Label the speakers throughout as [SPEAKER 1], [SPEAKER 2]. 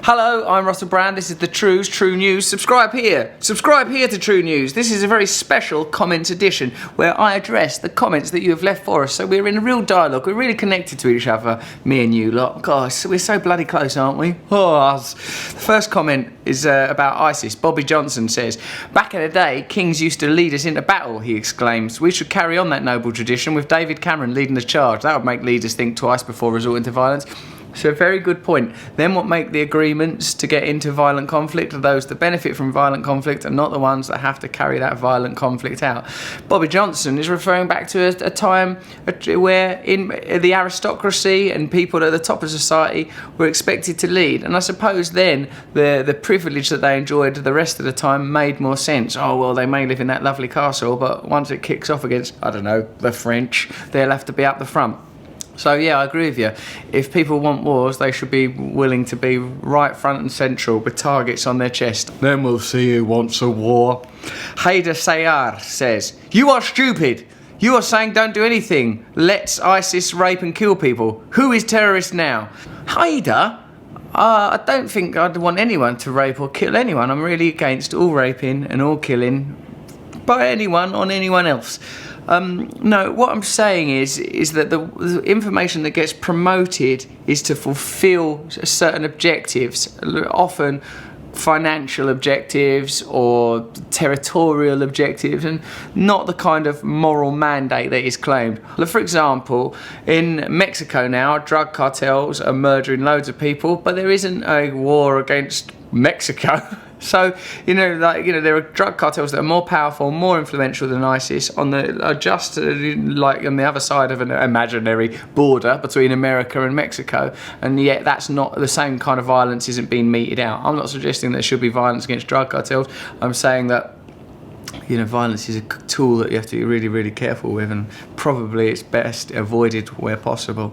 [SPEAKER 1] Hello, I'm Russell Brand. This is the Trews, True News. Subscribe here. Subscribe here to True News. This is a very special comments edition where I address the comments that you have left for us. So we're in a real dialogue. We're really connected to each other, me and you lot. Gosh, we're so bloody close, aren't we? Oh, the first comment is about ISIS. Bobby Johnson says, "Back in the day, kings used to lead us into battle," he exclaims. "We should carry on that noble tradition with David Cameron leading the charge. That would make leaders think twice before resorting to violence." So, very good point. Then what make the agreements to get into violent conflict are those that benefit from violent conflict and not the ones that have to carry that violent conflict out. Bobby Johnson is referring back to a time where in the aristocracy and people at the top of society were expected to lead. And I suppose then the privilege that they enjoyed the rest of the time made more sense. Oh, well, they may live in that lovely castle, but once it kicks off against, I don't know, the French, they'll have to be up the front. So yeah, I agree with you. If people want wars, they should be willing to be right front and central with targets on their chest. Then we'll see who wants a war. Haider Sayar says, "You are stupid. You are saying don't do anything. Let's ISIS rape and kill people. Who is terrorist now?" Haider, I don't think I'd want anyone to rape or kill anyone. I'm really against all raping and all killing by anyone on anyone else. No, what I'm saying is that the information that gets promoted is to fulfill certain objectives, often financial objectives or territorial objectives, and not the kind of moral mandate that is claimed. For example, in Mexico now, drug cartels are murdering loads of people, but there isn't a war against Mexico. So, there are drug cartels that are more powerful, more influential than ISIS on the on the other side of an imaginary border between America and Mexico, and yet that's not the same kind of violence isn't being meted out. I'm not suggesting there should be violence against drug cartels. I'm saying that violence is a tool that you have to be really, really careful with, and probably it's best avoided where possible.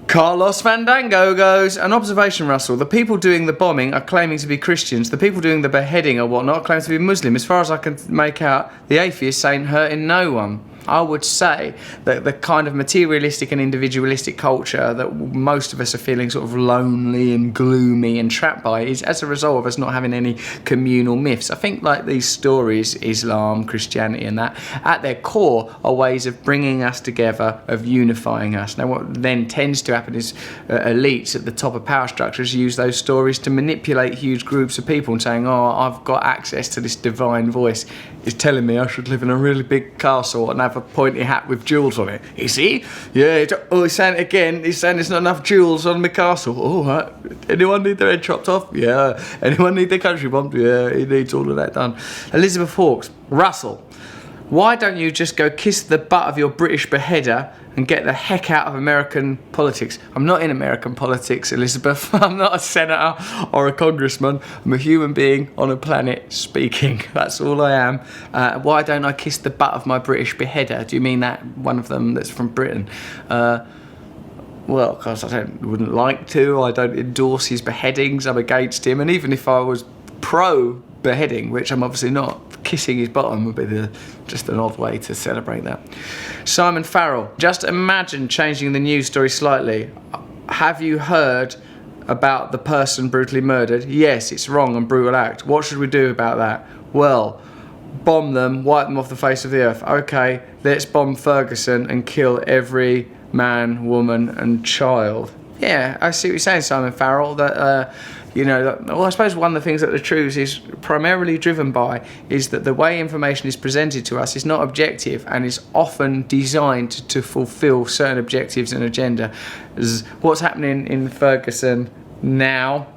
[SPEAKER 1] Carlos Fandango goes, "An observation, Russell. The people doing the bombing are claiming to be Christians. The people doing the beheading or whatnot claim to be Muslim. As far as I can make out, the atheists ain't hurting no one." I would say that the kind of materialistic and individualistic culture that most of us are feeling sort of lonely and gloomy and trapped by is as a result of us not having any communal myths. I think like these stories, Islam, Christianity and that, at their core are ways of bringing us together, of unifying us. Now what then tends to happen is elites at the top of power structures use those stories to manipulate huge groups of people and saying, "Oh, I've got access to this divine voice. It's telling me I should live in a really big castle and have a pointy hat with jewels on it. Is he? Yeah, he's saying it again. He's saying there's not enough jewels on my castle. Oh, right. Anyone need their head chopped off? Yeah. Anyone need their country bombed? Yeah, he needs all of that done." Elizabeth Hawkes, "Russell, why don't you just go kiss the butt of your British beheader and get the heck out of American politics?" I'm not in American politics, Elizabeth. I'm not a senator or a congressman. I'm a human being on a planet speaking. That's all I am. Why don't I kiss the butt of my British beheader? Do you mean that one of them that's from Britain? Well, because I wouldn't like to. I don't endorse his beheadings. I'm against him. And even if I was pro-beheading, which I'm obviously not, kissing his bottom would be just an odd way to celebrate that. Simon Farrell, "Just imagine changing the news story slightly. Have you heard about the person brutally murdered? Yes, it's wrong and brutal act. What should we do about that? Well, bomb them, wipe them off the face of the earth. Okay, let's bomb Ferguson and kill every man, woman and child." Yeah, I see what you're saying, Simon Farrell, that I suppose one of the things that the Trews is primarily driven by is that the way information is presented to us is not objective and is often designed to fulfil certain objectives and agenda. What's happening in Ferguson now,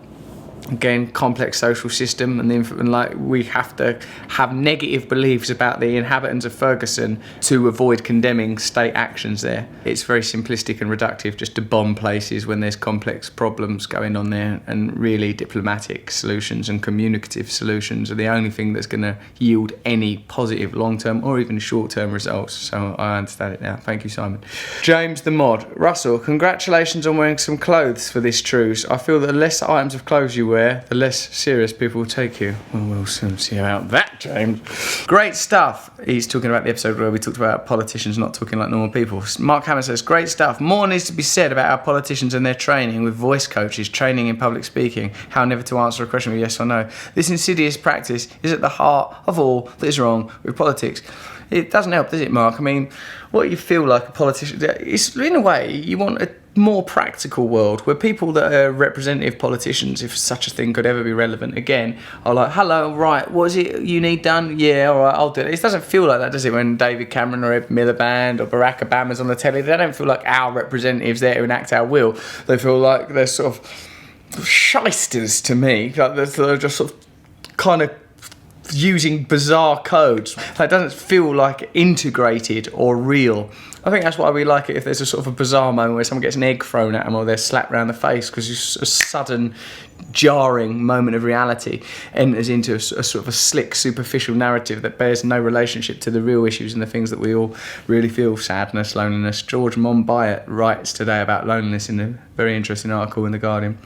[SPEAKER 1] again, complex social system, and like we have to have negative beliefs about the inhabitants of Ferguson to avoid condemning state actions there. It's very simplistic and reductive just to bomb places when there's complex problems going on there, and really diplomatic solutions and communicative solutions are the only thing that's going to yield any positive long-term or even short-term results. So I understand it now. Thank you, Simon. James the Mod, "Russell, congratulations on wearing some clothes for this truce. I feel that the less items of clothes you wear, everywhere, the less serious people will take you. Well, we'll soon see about that, James. Great stuff. He's talking about the episode where we talked about politicians not talking like normal people. Mark Hammer says, great stuff. More needs to be said about our politicians and their training with voice coaches, training in public speaking, how never to answer a question with yes or no. This insidious practice is at the heart of all that is wrong with politics. It doesn't help, does it, Mark? I mean, what you feel like a politician, it's, in a way, you want a more practical world where people that are representative politicians, if such a thing could ever be relevant again, are like, hello, right, what is it you need done? Yeah, all right, I'll do it. It doesn't feel like that, does it, when David Cameron or Ed Miliband or Barack Obama's on the telly? They don't feel like our representatives there to enact our will. They feel like they're sort of shysters to me. Like they're just sort of kind of using bizarre codes. It doesn't feel like integrated or real. I think that's why we like it if there's a sort of a bizarre moment where someone gets an egg thrown at them or they're slapped around the face, because it's a sudden jarring moment of reality enters into a sort of a slick superficial narrative that bears no relationship to the real issues and the things that we all really feel: sadness, loneliness. George Monbiot writes today about loneliness in a very interesting article in The Guardian.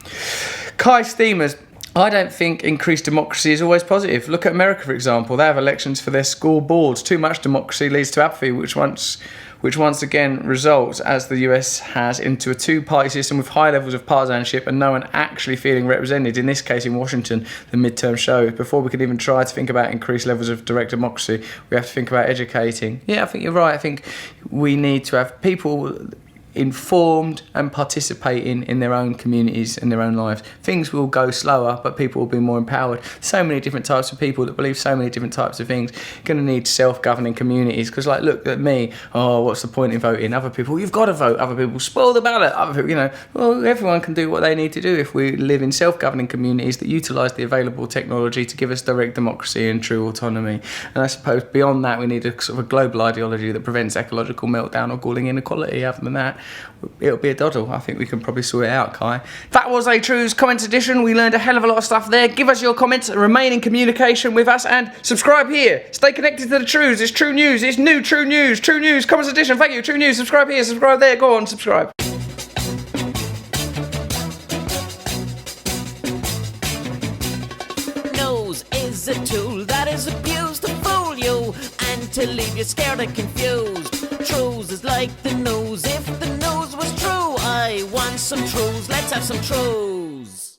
[SPEAKER 1] Kai Steamers: I don't think increased democracy is always positive. Look at America, for example. They have elections for their school boards. Too much democracy leads to apathy, which once again results, as the US has, into a two-party system with high levels of partisanship and no one actually feeling represented. In this case, in Washington, the midterm show. Before we can even try to think about increased levels of direct democracy, we have to think about educating. Yeah, I think you're right. I think we need to have people informed and participating in their own communities and their own lives. Things will go slower, but people will be more empowered. So many different types of people that believe so many different types of things. You're going to need self-governing communities, because, like, look at me. Oh, what's the point in voting? Other people, you've got to vote. Other people, spoil the ballot. Other people, well, everyone can do what they need to do if we live in self-governing communities that utilise the available technology to give us direct democracy and true autonomy. And I suppose beyond that, we need a sort of a global ideology that prevents ecological meltdown or galling inequality. Other than that, it'll be a doddle. I think we can probably sort it out, Kai. That was a Trews Comments edition. We learned a hell of a lot of stuff there. Give us your comments, remain in communication with us, and subscribe here. Stay connected to the Trews. It's True News. It's new True News. True News Comments edition. Thank you, True News. Subscribe here, subscribe there. Go on, subscribe.
[SPEAKER 2] Nose is a tool that is abused to fool you and to leave you scared and confused. Trews is like the nose. If the nose was true, I want some Trews. Let's have some Trews.